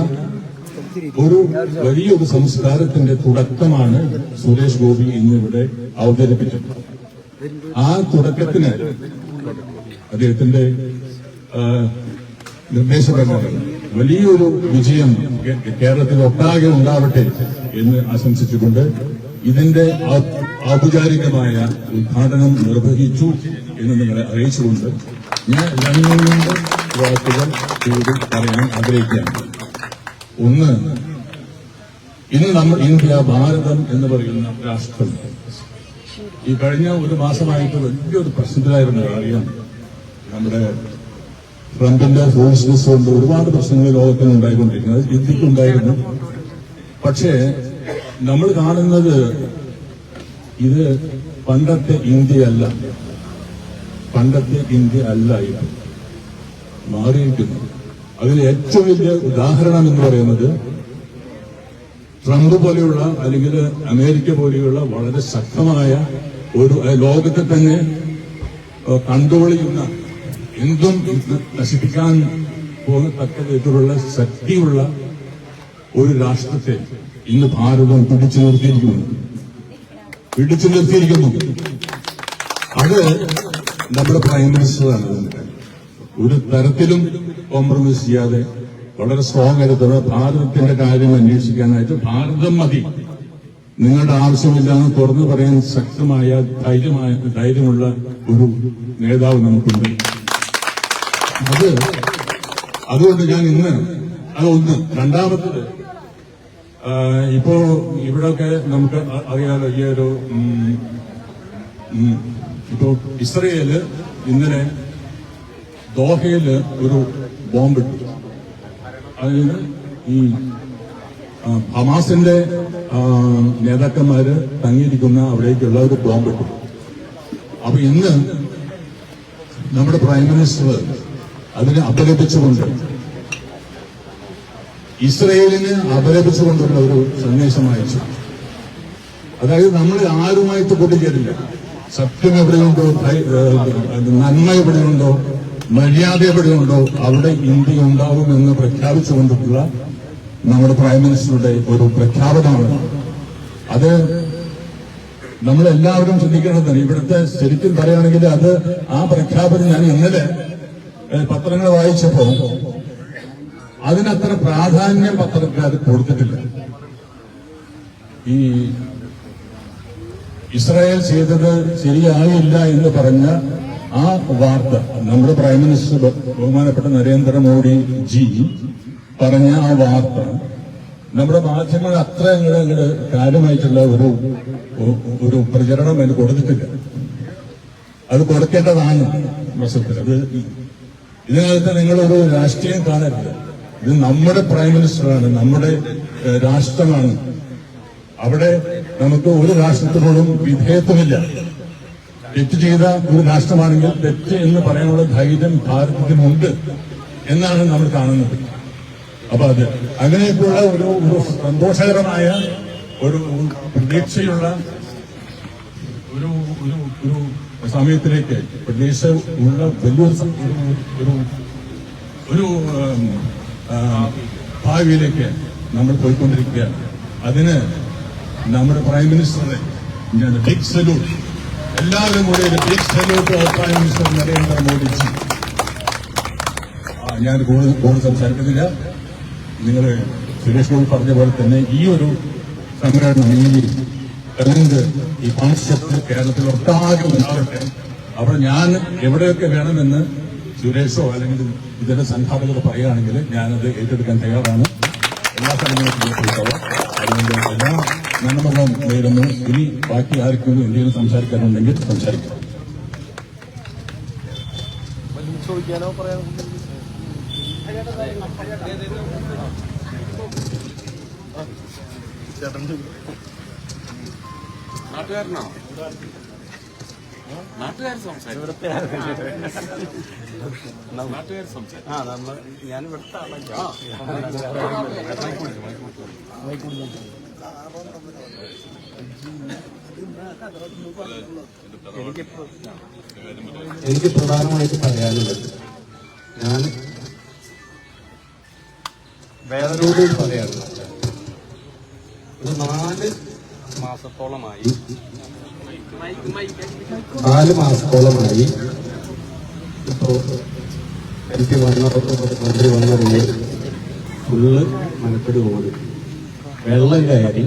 ഒരു വലിയൊരു സംസ്കാരത്തിന്റെ തുടക്കമാണ് സുരേഷ് ഗോപി ഇന്നിവിടെ അവതരിപ്പിച്ചത്. ആ തുടക്കത്തിന് അദ്ദേഹത്തിന്റെ നിർദ്ദേശപ്രകാരം വലിയൊരു വിജയം കേരളത്തിൽ ഒട്ടാകെ ഉണ്ടാവട്ടെ എന്ന് ആശംസിച്ചുകൊണ്ട് ഇതിന്റെ ഔപചാരികമായ ഉദ്ഘാടനം നിർവഹിച്ചു എന്ന് നിങ്ങളെ അറിയിച്ചുകൊണ്ട് ഞാൻ രണ്ട് വാക്കുകൾ കൂടി പറയാൻ ആഗ്രഹിക്കുകയാണ്. ഒന്ന്, ഇന്ന് നമ്മൾ ഭാരതം എന്ന് പറയുന്ന രാഷ്ട്രം ഈ കഴിഞ്ഞ ഒരു മാസമായിട്ട് വലിയൊരു പ്രശ്നത്തിലായിരുന്നു. അറിയാം, നമ്മുടെ ട്രംപിന്റെ ഫോഴ്സ് കൊണ്ട് ഒരുപാട് പ്രശ്നങ്ങൾ ലോകത്തിന് ഉണ്ടായിക്കൊണ്ടിരിക്കുന്നത്, ഇന്ത്യക്കുണ്ടായിരുന്നു. പക്ഷേ നമ്മൾ കാണുന്നത് ഇത് പണ്ടത്തെ ഇന്ത്യയല്ല. പണ്ടത്തെ ഇന്ത്യ അല്ല, ഇത് മാറിയിരിക്കുന്നു. അതിന് ഏറ്റവും വലിയ ഉദാഹരണം എന്ന് പറയുന്നത് ട്രംപ് പോലെയുള്ള അല്ലെങ്കിൽ അമേരിക്ക പോലെയുള്ള വളരെ ശക്തമായ ഒരു ലോകത്തെ തന്നെ കൺട്രോൾ ചെയ്യുന്ന എന്തും നശിപ്പിക്കാൻ പോകത്തക്ക വിധത്തിലുള്ള ശക്തിയുള്ള ഒരു രാഷ്ട്രത്തെ ഇന്ന് ഭാരതം പിടിച്ചു നിർത്തിയിരിക്കുന്നു. അത് നമ്മുടെ പ്രൈം മിനിസ്റ്ററാണ്. ഒരു തരത്തിലും കോംപ്രമൈസ് ചെയ്യാതെ വളരെ സ്ട്രോങ് ആയിട്ടുള്ള ഭാരതത്തിന്റെ കാര്യം അന്വേഷിക്കാനായിട്ട് ഭാരതം മതി, നിങ്ങളുടെ ആവശ്യമില്ലാന്ന് തുറന്നു പറയാൻ ശക്തമായ ധൈര്യമുള്ള ഒരു നേതാവ് നമുക്കുണ്ട്. അതുകൊണ്ട് ഞാൻ ഇന്ന് അതൊന്ന്. രണ്ടാമത്തത്, ഇപ്പോ ഇവിടെയൊക്കെ നമുക്ക് അറിയാലോ, ഈ ഒരു ഇപ്പോ ഇസ്രയേല് ഇന്നലെ ദോഹയില് ഒരു ബോംബിട്ടു. അതിന് ഈ ഹമാസിന്റെ നേതാക്കന്മാര് തങ്ങിയിരിക്കുന്ന അവിടേക്കുള്ള ഒരു ബോംബിട്ടു. അപ്പൊ ഇന്ന് നമ്മുടെ പ്രൈം മിനിസ്റ്റർ അതിനെ അപലപിച്ചുകൊണ്ട്, ഇസ്രയേലിനെ അപലപിച്ചുകൊണ്ടുള്ള ഒരു സന്ദേശം അയച്ചു. അതായത് നമ്മൾ ആരുമായിട്ട് കൂട്ടിച്ചേരില്ല. സത്യം എവിടെയുണ്ടോ, നന്മ എവിടെയുണ്ടോ, മര്യാദ എവിടെയുണ്ടോ അവിടെ ഇന്ത്യ ഉണ്ടാവുമെന്ന് പ്രഖ്യാപിച്ചുകൊണ്ടിട്ടുള്ള നമ്മുടെ പ്രൈം മിനിസ്റ്ററുടെ ഒരു പ്രഖ്യാപനമാണ്. അത് നമ്മളെല്ലാവരും ചിന്തിക്കേണ്ടതാണ്. ഇവിടുത്തെ ശരിക്കും പറയുകയാണെങ്കിൽ അത് ആ പ്രഖ്യാപനം ഞാൻ ഇന്നലെ പത്രങ്ങൾ വായിച്ചപ്പോ അതിനത്ര പ്രാധാന്യം പത്രക്കാർ കൊടുത്തിട്ടില്ല. ഈ ഇസ്രായേൽ ചെയ്തത് ശരിയായില്ല എന്ന് പറഞ്ഞ ആ വാർത്ത നമ്മുടെ പ്രൈം മിനിസ്റ്റർ ബഹുമാനപ്പെട്ട നരേന്ദ്രമോദി ജി പറഞ്ഞ ആ വാർത്ത നമ്മുടെ മാധ്യമങ്ങൾ അത്ര അങ്ങോട്ട് കാര്യമായിട്ടുള്ള ഒരു പ്രചരണം അതിന് കൊടുത്തിട്ടില്ല. അത് കൊടുക്കേണ്ടതാണ് വസ്തുത്തിൽ. അത് ഇതിനകത്ത് നിങ്ങളൊരു രാഷ്ട്രീയം കാണരുത്. ഇത് നമ്മുടെ പ്രൈം മിനിസ്റ്ററാണ്, നമ്മുടെ രാഷ്ട്രമാണ്. അവിടെ നമുക്ക് ഒരു രാഷ്ട്രത്തിനോടും വിധേയത്വമില്ല. തെറ്റ് ചെയ്ത ഒരു രാഷ്ട്രമാണെങ്കിൽ തെറ്റ് എന്ന് പറയാനുള്ള ധൈര്യം ഭാരതത്തിനുണ്ട് എന്നാണ് നമ്മൾ കാണുന്നത്. അപ്പൊ അത് അങ്ങനെയൊക്കെയുള്ള ഒരു സന്തോഷകരമായ ഒരു പ്രതീക്ഷയുള്ള ഒരു സമയത്തിലേക്ക് പ്രതീക്ഷ ഉള്ള വലിയൊരു ഭാവിയിലേക്ക് നമ്മൾ പോയിക്കൊണ്ടിരിക്കുകയാണ്. അതിന് നമ്മുടെ പ്രൈം മിനിസ്റ്ററെ ഞാൻ ബിഗ് സല്യൂട്ട്, എല്ലാവരും കൂടി ഒരു big salute prime minister Narendra Modi ji. ഞാൻ കൂടുതൽ സംസാരിക്കുന്നില്ല. നിങ്ങൾ സുരേഷ് ഗോപി പറഞ്ഞ പോലെ തന്നെ ഈ ഒരു സംഘടന ഈ കോൺസെപ്റ്റ് കേരളത്തിലൊട്ടാകെ ഉണ്ടാവട്ടെ. അപ്പോൾ ഞാൻ എവിടെയൊക്കെ വേണമെന്ന് സുരേഷോ അല്ലെങ്കിൽ ഇതിന്റെ സംഘാടകർ പറയുകയാണെങ്കിൽ ഞാനത് ഏറ്റെടുക്കാൻ തയ്യാറാണ്. എല്ലാ സ്ഥലങ്ങളിലും പോയിട്ടാവും. അതുകൊണ്ട് എല്ലാ നന്മകളും നേരുന്നു. ഇനി ബാക്കി ആർക്കും എന്തെങ്കിലും സംസാരിക്കാനുണ്ടെങ്കിൽ സംസാരിക്കാം. ചോദിക്കാനോ പറയാനോ നാട്ടുകാരനോ? നാട്ടുകാർ സംസാരിക്കും. ഞാൻ ഇവിടുത്തെ എനിക്ക് പ്രധാനമായിട്ട് പറയാനുള്ളത്, ഞാൻ വേദനയോട് പറയാനുള്ളത്, ഒരു 4 മാസത്തോളമായി ഇപ്പോ എനിക്ക് മന്ത്രി വന്നതിന് ഫുള്ള് മനക്കെട് പോലും വെള്ളം കയറി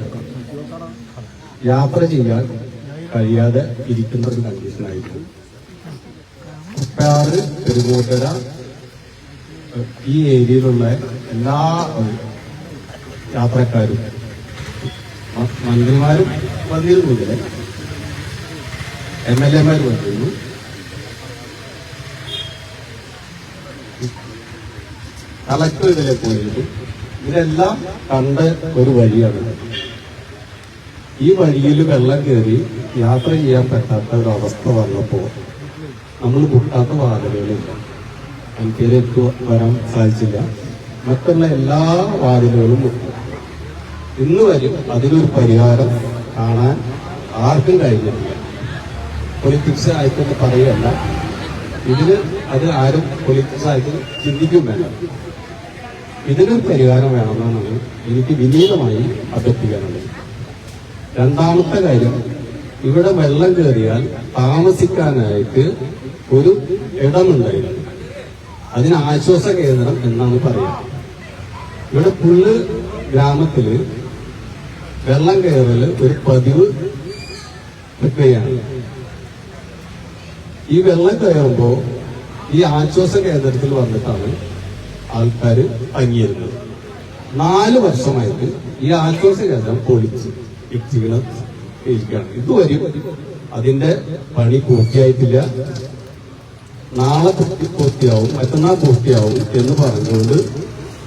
യാത്ര ചെയ്യാൻ കഴിയാതെ ഇരിക്കുന്ന ഒരു കണ്ടീഷനായിരുന്നു. കുപ്പാറ്, പെരുങ്ങോട്ടര ഈ ഏരിയയിലുള്ള എല്ലാ യാത്രക്കാരും മന്ത്രിമാരും വന്നിരുന്നില്ല, MLA മാർ വന്നിരുന്നു, കളക്ടർ ഇതിലെ പോയിരുന്നു. ഇതെല്ലാം കണ്ട ഒരു വഴിയാണ്. ഈ വഴിയിൽ വെള്ളം കയറി യാത്ര ചെയ്യാൻ പറ്റാത്ത ഒരവസ്ഥ വന്നപ്പോൾ നമ്മൾ മുട്ടാത്ത വാതിലുകളില്ല. എനിക്കതിലേക്ക് വരാൻ സാധിച്ചില്ല. മറ്റുള്ള എല്ലാ വാതിലുകളും മുട്ടി. ഇന്ന് വരും അതിനൊരു പരിഹാരം കാണാൻ ആർക്കും കഴിഞ്ഞിട്ടില്ല. പൊളിറ്റിക്സ് ആയിട്ടൊന്ന് പറയുകയല്ല, ഇതിന് അത് ആരും പൊളിറ്റിക്സ് ആയിട്ട് ചിന്തിക്കും വേണം. ഇതിനൊരു പരിഹാരം വേണമെന്നാണ് എനിക്ക് വിനീതമായി അഭ്യർത്ഥിക്കാനുള്ളത്. രണ്ടാമത്തെ കാര്യം, ഇവിടെ വെള്ളം കയറിയാൽ താമസിക്കാനായിട്ട് ഒരു ഇടമുണ്ടായിരുന്നു. അതിന് ആശ്വാസ കേന്ദ്രം എന്നാണ് പറയുക. ഇവിടെ പുള്ള് ഗ്രാമത്തില് വെള്ളം കയറൽ ഒരു പതിവ് പ്രക്രിയയാണ്. ഈ വെള്ളം കയറുമ്പോൾ ഈ ആശ്വാസ കേന്ദ്രത്തിൽ വന്നിട്ടാണ് ആൾക്കാർ തങ്ങിയിരുന്നത്. 4 വർഷമായിട്ട് ഈ ആശ്വാസ കേന്ദ്രം പൊളിച്ച് ഇരിക്കുകയാണ്. ഇതുവരെയും അതിന്റെ പണി പൂർത്തിയായിട്ടില്ല. നാളെ പൂർത്തിയാവും, മറ്റന്നാൾ പൂർത്തിയാവും എന്ന് പറഞ്ഞുകൊണ്ട്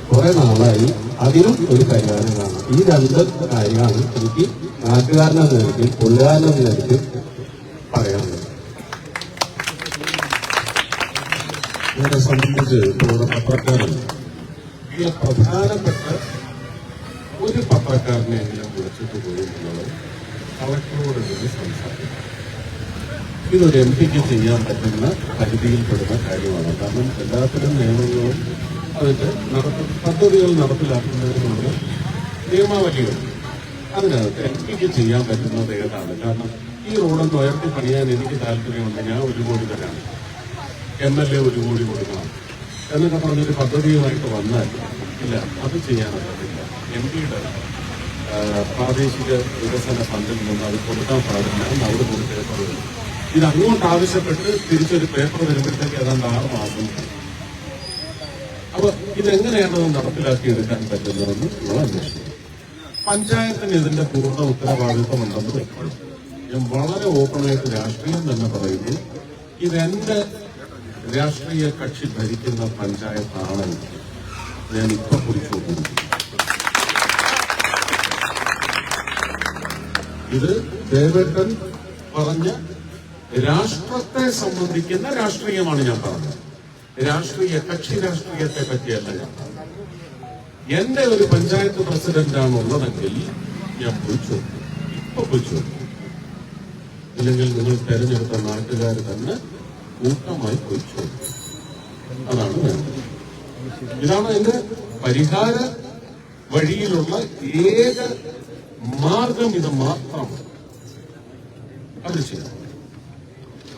കുറെ നാളായി. അതിനും ഒരു പരിഹാരം കാണാം. ഈ 2 കാര്യമാണ് എനിക്ക് നാട്ടുകാരനെന്ന നിലയ്ക്ക് പുള്ളുകാരനെന്ന നിലയ്ക്ക് പറയാനുള്ളത്. ഇതിനെ സംബന്ധിച്ച് ഇവിടെ പത്രക്കാരുണ്ട്. ഈ പ്രധാനപ്പെട്ട ഒരു പത്രക്കാരനെങ്കിലും വിളിച്ചിട്ട് പോയി എന്നുള്ളത് കളക്ടറോട് നിന്ന് സംസാരിക്കും. ഇതൊരു എം പിക്ക് ചെയ്യാൻ പറ്റുന്ന പരിധിയിൽപ്പെടുന്ന കാര്യമാണ്. കാരണം എല്ലാത്തിലും നിയമങ്ങളും അതിന്റെ പദ്ധതികൾ നടപ്പിലാക്കുന്നതിനുള്ള നിയമാവലികൾ അതിനകത്ത് എം പിക്ക് ചെയ്യാൻ പറ്റുന്നത് ഏതാണ്? കാരണം ഈ റോഡൊന്ന് ഉയർത്തി പണിയാൻ എനിക്ക് താല്പര്യമുണ്ട്, ഞാൻ 1 കോടി തരാം, MLA 1 കോടി കൊടുക്കണം എന്നൊക്കെ പറഞ്ഞൊരു പദ്ധതിയുമായിട്ട് വന്നാൽ ഇല്ല, അത് ചെയ്യാനൊക്കത്തില്ല. എം പിയുടെ പ്രാദേശിക വികസന ഫണ്ടിൽ നിന്ന് അത് കൊടുക്കാൻ പാടില്ല എന്ന് അവിടെ ഒരു പേപ്പർ വരും. ഇത് അങ്ങോട്ട് ആവശ്യപ്പെട്ട് തിരിച്ചൊരു പേപ്പർ വരുമ്പോഴത്തേക്ക് ഏതാണ്ട് 6 മാസം. അപ്പൊ ഇതെങ്ങനെയാണ് നടപ്പിലാക്കിയെടുക്കാൻ പറ്റുന്നതെന്ന് നമ്മൾ അന്വേഷിക്കും. പഞ്ചായത്തിന് ഇതിന്റെ പൂർണ്ണ ഉത്തരവാദിത്വമുണ്ടെന്ന് വെക്കണം. ഞാൻ വളരെ ഓപ്പണായിട്ട് രാഷ്ട്രീയം തന്നെ പറയുന്നു, ഇതെന്റെ രാഷ്ട്രീയ കക്ഷി ഭരിക്കുന്ന പഞ്ചായത്താണെങ്കിൽ ഞാൻ ഇപ്പൊ കുറിച്ചുകൊണ്ടിരിക്കുന്നു. ഇത് ദേവേട്ടൻ പറഞ്ഞ രാഷ്ട്രത്തെ സംബന്ധിക്കുന്ന രാഷ്ട്രീയമാണ് ഞാൻ പറഞ്ഞത്. രാഷ്ട്രീയ കക്ഷി രാഷ്ട്രീയത്തെ പറ്റിയല്ല ഞാൻ പറഞ്ഞത്. എന്റെ ഒരു പഞ്ചായത്ത് പ്രസിഡന്റാണ് ഉള്ളതെങ്കിൽ ഞാൻ പൊളിച്ചു, ഇപ്പൊ പൊളിച്ചു. ഇല്ലെങ്കിൽ നിങ്ങൾ തെരഞ്ഞെടുത്ത നാട്ടുകാർ തന്നെ കൂട്ടമായി പൊളിച്ചു. അതാണ് വേണ്ടത്. ഇതാണ് അതിന്റെ പരിഹാര വഴിയിലുള്ള ഏക മാർഗം. ഇത് മാത്രമാണ് അവർ ചെയ്യണം.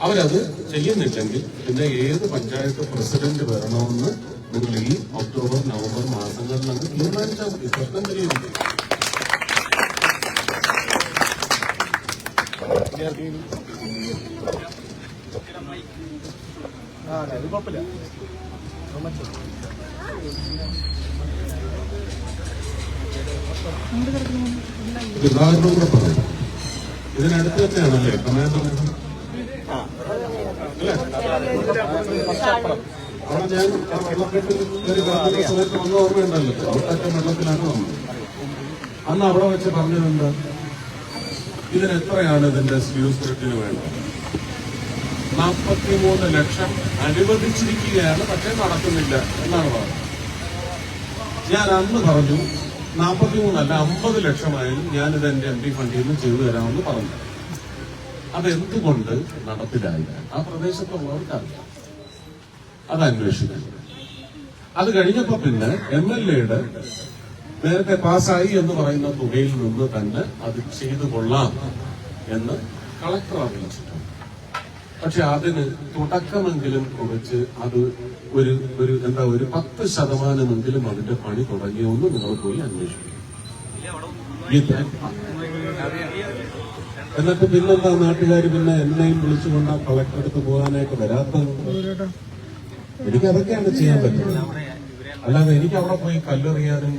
അവരത് ചെയ്യുന്നില്ലെങ്കിൽ പിന്നെ ഏത് പഞ്ചായത്ത് പ്രസിഡന്റ് വരണമെന്ന് നിങ്ങൾ ഈ ഒക്ടോബർ നവംബർ മാസങ്ങളിൽ അങ്ങ് തീരുമാനിച്ചാൽ മതി. പ്രശ്നം വരെയുണ്ട്. അത് കുഴപ്പമില്ല. ഉദാഹരണം കൂടെ പറയാം. ഇതിനടുത്ത് തന്നെയാണല്ലേ കമാൻഡർ? അവിടെ ഞാൻ വെള്ളക്കെട്ടിൽ ഒരു സമയത്ത് വന്ന ഓർമ്മയുണ്ടല്ലോ. അവിടത്തെ വെള്ളത്തിലാണ് വന്നത്. അന്ന് അവിടെ വെച്ച് പറഞ്ഞതെന്താ, ഇതിനെത്രയാണ് ഇതിന്റെ സ്ലൂസ് ഗേറ്റിന് വേണ്ടത്? 43 ലക്ഷം അനുവദിച്ചിരിക്കുകയാണ്, പക്ഷേ നടക്കുന്നില്ല എന്നാണ് പറഞ്ഞത്. ഞാൻ അന്ന് പറഞ്ഞു 43 അല്ല 50 ലക്ഷമായാലും ഞാനിത് എന്റെ MP ഫണ്ടിൽ നിന്ന് ചെയ്തു തരാമെന്ന് പറഞ്ഞു. അതെന്തുകൊണ്ട് നടപ്പിലായില്ല? ആ പ്രദേശത്തുള്ളവർക്കറിയാം. അത് അന്വേഷിക്കണം. അത് കഴിഞ്ഞപ്പോ പിന്നെ MLAയുടെ നേരത്തെ പാസ്സായി എന്ന് പറയുന്ന തുകയിൽ നിന്ന് തന്നെ അത് ചെയ്തു കൊള്ളാം എന്ന് കളക്ടർ അറിയിച്ചിട്ടുണ്ട്. പക്ഷെ അതിന് തുടക്കമെങ്കിലും കുറിച്ച് അത് ഒരു 10% അതിന്റെ പണി തുടങ്ങിയോന്ന് നിങ്ങൾ പോയി അന്വേഷിക്കും. എന്നിട്ട് പിന്നെന്താ നാട്ടുകാർ പിന്നെ എന്നെയും വിളിച്ചുകൊണ്ട് ആ കളക്ടറെടുത്ത് പോകാനായിട്ട് വരാത്തത്? എനിക്കതൊക്കെയാണ് ചെയ്യാൻ പറ്റുന്നത്. അല്ലാതെ എനിക്ക് അവിടെ പോയി കല്ലെറിയാനും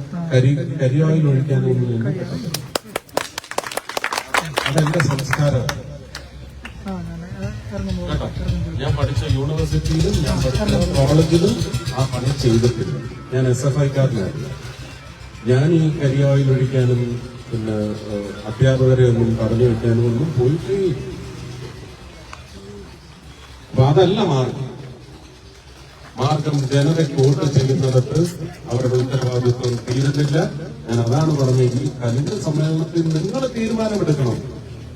കരിയോയിൽ ഒഴിക്കാനും ഒന്നും എനിക്ക് പറ്റില്ല. അതെന്റെ സംസ്കാരമാണ്. കേട്ടോ, ഞാൻ പഠിച്ച യൂണിവേഴ്സിറ്റിയിലും ഞാൻ പഠിച്ച കോളേജിലും ആ പണി ചെയ്തിട്ടില്ല. ഞാൻ SFIക്കാരനായിരുന്നു. ഞാൻ ഈ കരിയോയിൽ ഒഴിക്കാനും പിന്നെ അധ്യാപകരെ ഒന്നും പറഞ്ഞു വെക്കാനും ഒന്നും പോയിട്ടേ. അപ്പൊ അതല്ല മാർഗം. മാർഗം ജനതയ്ക്ക് വോട്ട് ചെയ്യുന്നിടത്ത് അവരുടെ ഉത്തരവാദിത്വം തീരുന്നില്ല. ഞാൻ അതാണ് പറഞ്ഞത്, ഈ കലിംഗ സമ്മേളനത്തിൽ നിങ്ങൾ തീരുമാനമെടുക്കണം.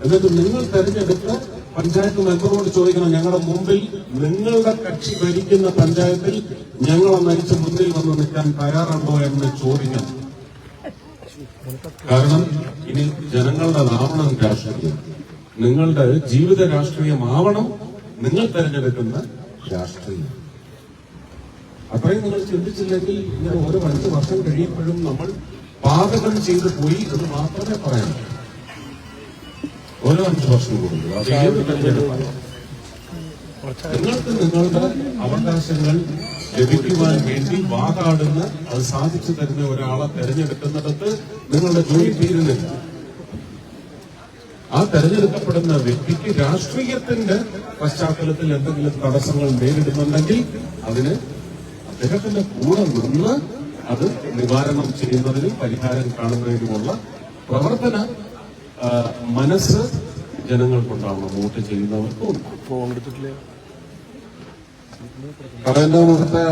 എന്നിട്ട് നിങ്ങൾ തെരഞ്ഞെടുത്ത പഞ്ചായത്ത് മെമ്പറോട് ചോദിക്കണം, ഞങ്ങളുടെ മുമ്പിൽ നിങ്ങളുടെ കക്ഷി ഭരിക്കുന്ന പഞ്ചായത്തിൽ ഞങ്ങളെ നയിച്ച് മുന്നിൽ വന്ന് നിൽക്കാൻ തയ്യാറുണ്ടോ എന്ന് ചോദിക്കണം. കാരണം ഇനി ജനങ്ങളുടേതാവണം രാഷ്ട്രീയം, നിങ്ങളുടെ ജീവിത രാഷ്ട്രീയമാവണം നിങ്ങൾ തെരഞ്ഞെടുക്കുന്ന രാഷ്ട്രീയം. അത്രയും നിങ്ങൾ ചിന്തിച്ചില്ലെങ്കിൽ ഇങ്ങനെ ഓരോ 5 വർഷം കഴിയുമ്പോഴും നമ്മൾ പാതകം ചെയ്തു പോയി എന്ന് മാത്രമേ പറയാൻ. ഓരോ 5 വർഷം കൂടുമ്പോൾ അത് ഏത് തെരഞ്ഞെടുപ്പാണ്. നിങ്ങൾക്ക് നിങ്ങളുടെ അവകാശങ്ങൾ ലഭിക്കുവാൻ വേണ്ടി വാതാടുന്ന, അത് സാധിച്ചു തരുന്ന ഒരാളെ തെരഞ്ഞെടുക്കുന്നിടത്ത് നിങ്ങളുടെ ജോലി തീരുന്നില്ല. ആ തെരഞ്ഞെടുക്കപ്പെടുന്ന വ്യക്തിക്ക് രാഷ്ട്രീയത്തിന്റെ പശ്ചാത്തലത്തിൽ എന്തെങ്കിലും തടസ്സങ്ങൾ നേരിടുന്നുണ്ടെങ്കിൽ അതിന് അദ്ദേഹത്തിന്റെ കൂടെ നിന്ന് അത് നിവാരണം ചെയ്യുന്നതിനും പരിഹാരം കാണുന്നതിനുമുള്ള പ്രവർത്തന മനസ്സ് ജനങ്ങൾക്കുണ്ടാവണം, വോട്ട് ചെയ്യുന്നവർക്കും. ഫോൺ എടുത്തിട്ടില്ല. കടലിന്റെ മുഖത്തെ